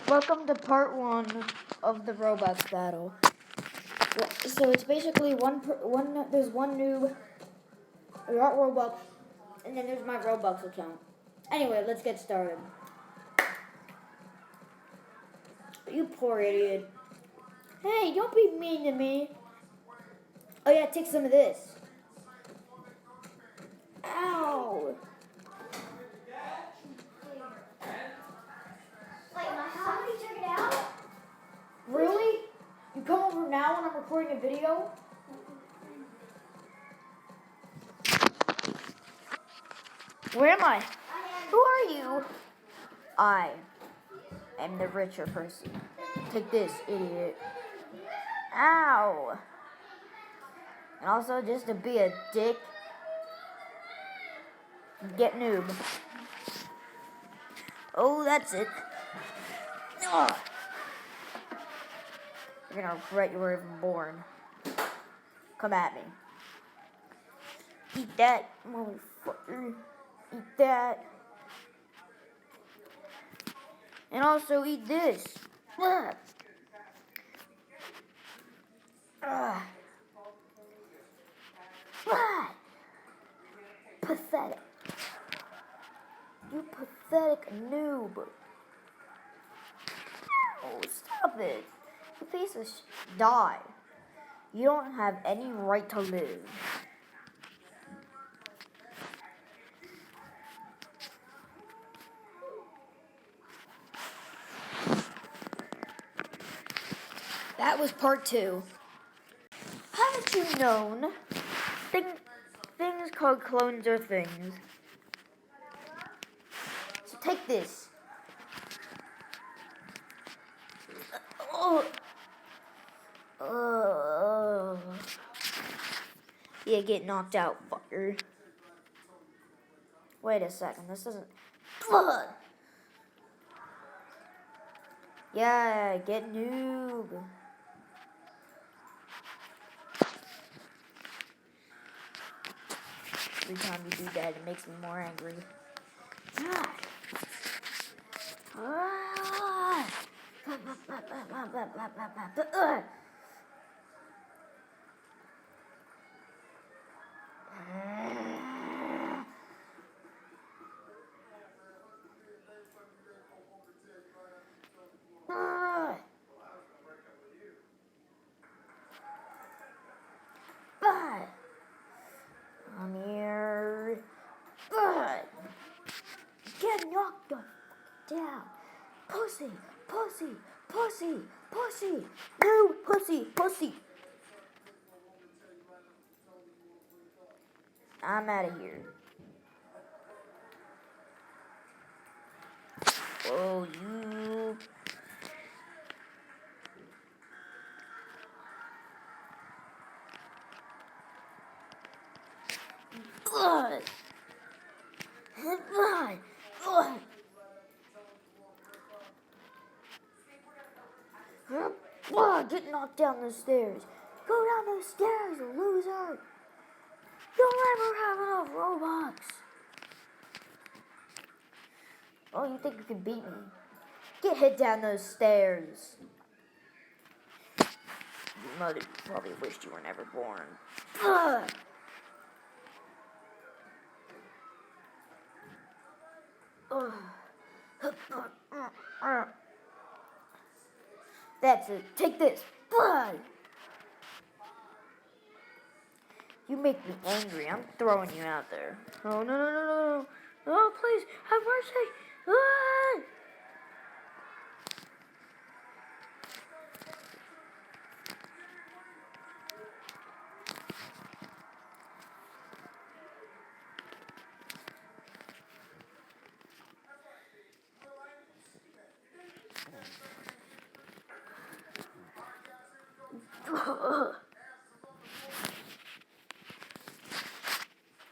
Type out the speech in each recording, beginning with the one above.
Welcome to part 1 of the Robux battle. So it's basically there's one noob, we got Robux, and then there's my Robux account. Anyway, let's get started. You poor idiot. Hey, don't be mean to me. Oh yeah, take some of this. Ow. Wait, somebody took it out? Really? You come over now when I'm recording a video? Where am I? Who are you? I am the richer person. Take this, idiot. Ow. And also, just to be a dick, get noob. Oh, that's it. Ugh. You're gonna regret you were even born. Come at me. Eat that, motherfucker. Eat that. And also eat this. Ugh. Ugh. Ugh. Pathetic. You pathetic noob. Oh, stop it. You piece of die. You don't have any right to live. That was part 2. Haven't you known? Things called clones are things. So take this. Oh. Yeah, get knocked out, fucker. Wait a second, this doesn't... Yeah, get noob. Every time you do that, it makes me more angry. I'm here. Get knocked the fuck down. Pussy, pussy, pussy, pussy. No, pussy, pussy. I'm out of here. Oh, you. Ugh. Ugh. Ugh. Ugh. Get knocked down the stairs. Go down those stairs, you loser. You'll never have enough Robux. Oh, you think you can beat me? Get hit down those stairs. Your mother probably wished you were never born. Ugh. That's it. Take this. Blood. You make me angry. I'm throwing you out there. Oh, no, no, no, no. Oh, please, have mercy. Ah!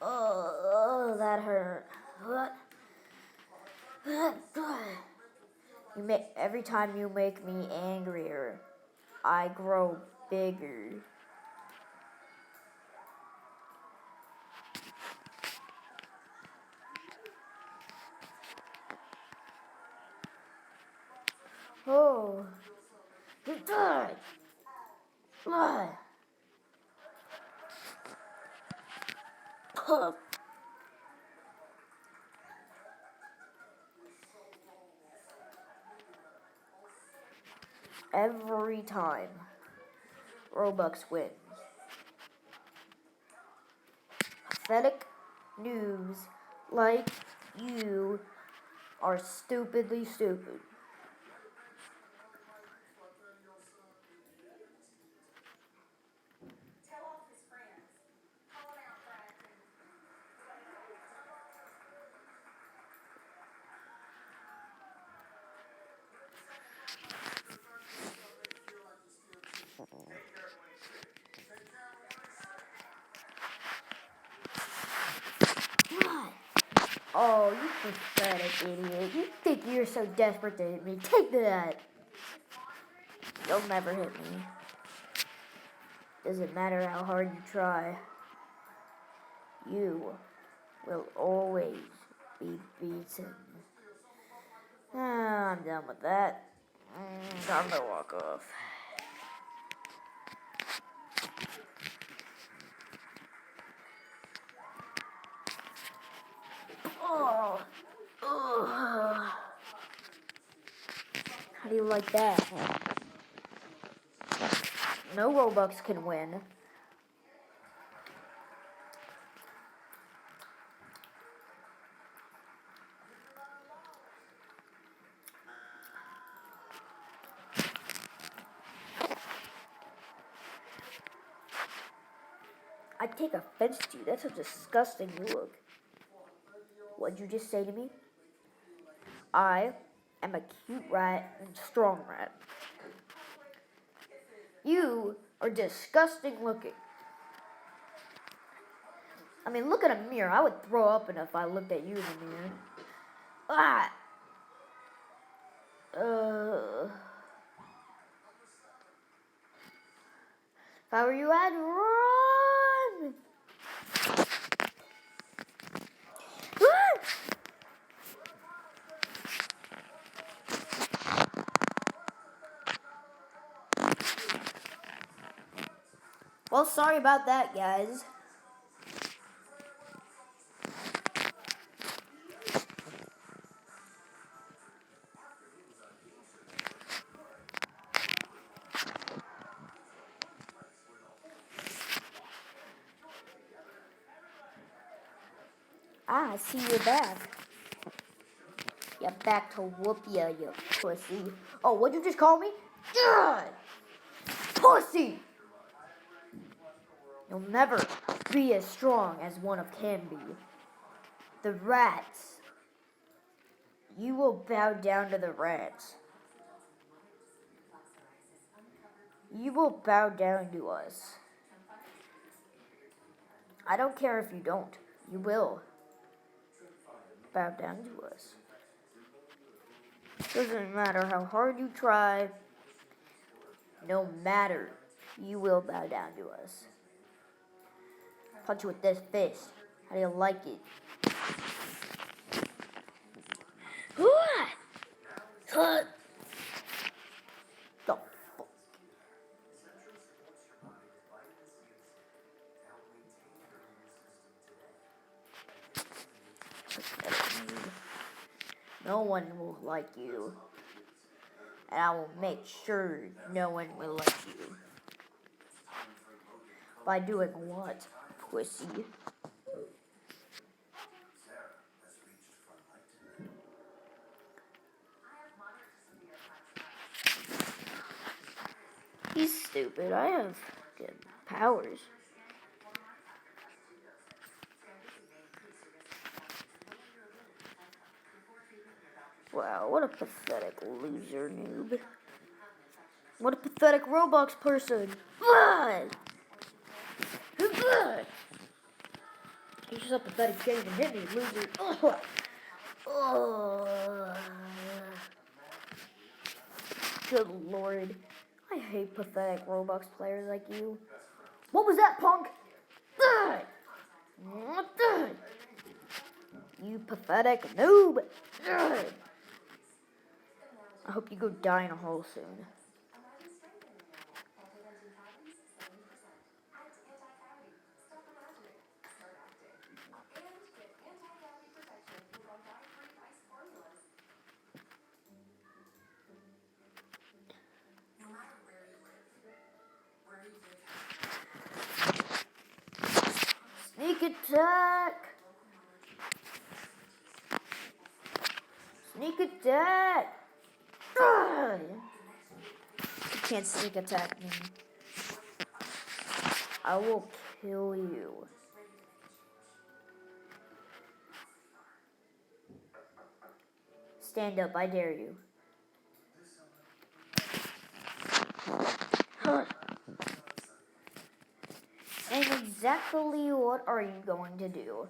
Oh, that hurt. What? Every time you make me angrier, I grow bigger. Oh. Good. Ugh. Every time Robux wins. Pathetic noobs like you are stupidly stupid. What? Oh, you pathetic idiot. You think you're so desperate to hit me. Take that. You'll never hit me. Doesn't matter how hard you try. You will always be beaten. Ah, I'm done with that. Time to walk off. Oh, ugh. How do you like that? No Robux can win. I take offense to you. That's a disgusting look. What'd you just say to me? I am a cute rat and strong rat. You are disgusting looking. I mean, look at a mirror. I would throw up if I looked at you in the mirror. Ah! If I were you, I'd run! Ah! Well, sorry about that, guys. Ah, I see you're back. You're back to whoop ya, you pussy. Oh, what'd you just call me? Ugh! Pussy! You'll never be as strong as one of can be. The rats. You will bow down to the rats. You will bow down to us. I don't care if you don't. You will bow down to us. Doesn't matter how hard you try. No matter. You will bow down to us. Punch you with this fist. How do you like it? The fuck? No one will like you. And I will make sure no one will like you. By doing what, pussy? He's stupid. I have good powers. Wow, what a pathetic loser noob. What a pathetic Roblox person. He's just a pathetic kid and hit me, loser. Good lord. I hate pathetic Roblox players like you. What was that, punk? You pathetic noob. I hope you go die in a hole soon. Sneak attack! Sneak attack! Ugh. You can't sneak attack me. I will kill you. Stand up, I dare you. And exactly what are you going to do?